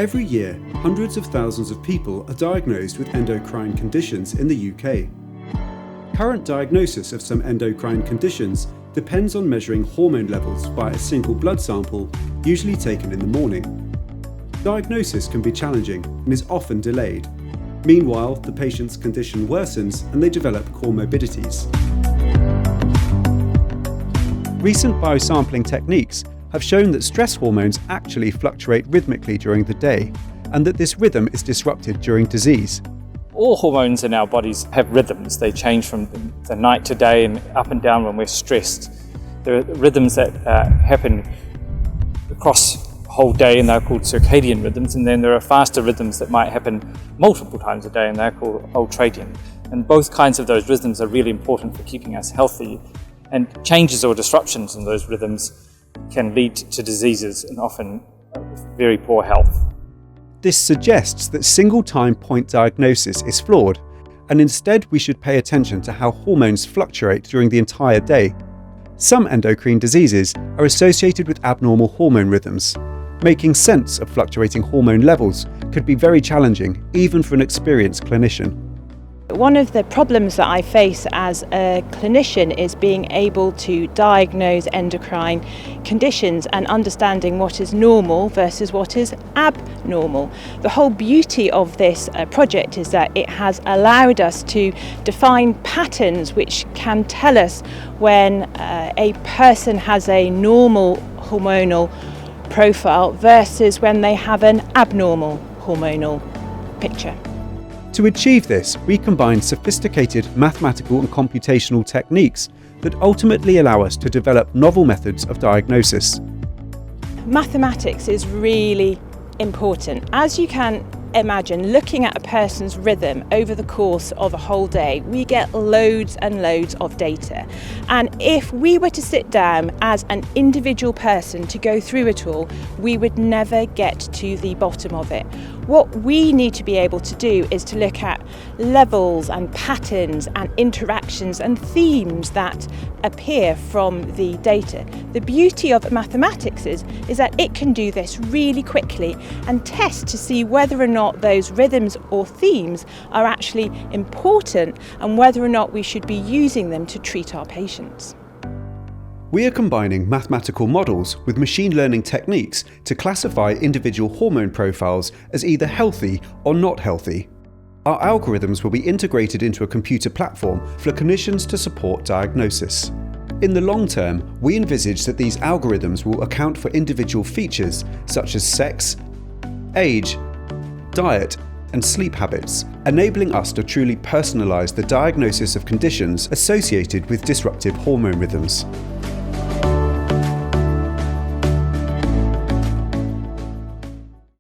Every year, hundreds of thousands of people are diagnosed with endocrine conditions in the UK. Current diagnosis of some endocrine conditions depends on measuring hormone levels by a single blood sample, usually taken in the morning. Diagnosis can be challenging and is often delayed. Meanwhile, the patient's condition worsens and they develop comorbidities. Recent biosampling techniques have shown that stress hormones actually fluctuate rhythmically during the day, and that this rhythm is disrupted during disease. All hormones in our bodies have rhythms. They change from the night to day and up and down when we're stressed. There are rhythms that happen across the whole day, and they're called circadian rhythms, and then there are faster rhythms that might happen multiple times a day, and they're called ultradian. And both kinds of those rhythms are really important for keeping us healthy, and changes or disruptions in those rhythms can lead to diseases and often very poor health. This suggests that single-time point diagnosis is flawed, and instead we should pay attention to how hormones fluctuate during the entire day. Some endocrine diseases are associated with abnormal hormone rhythms. Making sense of fluctuating hormone levels could be very challenging, even for an experienced clinician. One of the problems that I face as a clinician is being able to diagnose endocrine conditions and understanding what is normal versus what is abnormal. The whole beauty of this project is that it has allowed us to define patterns which can tell us when a person has a normal hormonal profile versus when they have an abnormal hormonal picture. To achieve this, we combine sophisticated mathematical and computational techniques that ultimately allow us to develop novel methods of diagnosis. Mathematics is really important. As you can imagine, looking at a person's rhythm over the course of a whole day, we get loads and loads of data. And if we were to sit down as an individual person to go through it all, we would never get to the bottom of it. What we need to be able to do is to look at levels and patterns and interactions and themes that appear from the data. The beauty of mathematics is that it can do this really quickly and test to see whether or not those rhythms or themes are actually important and whether or not we should be using them to treat our patients. We are combining mathematical models with machine learning techniques to classify individual hormone profiles as either healthy or not healthy. Our algorithms will be integrated into a computer platform for clinicians to support diagnosis. In the long term, we envisage that these algorithms will account for individual features such as sex, age, diet, and sleep habits, enabling us to truly personalize the diagnosis of conditions associated with disruptive hormone rhythms.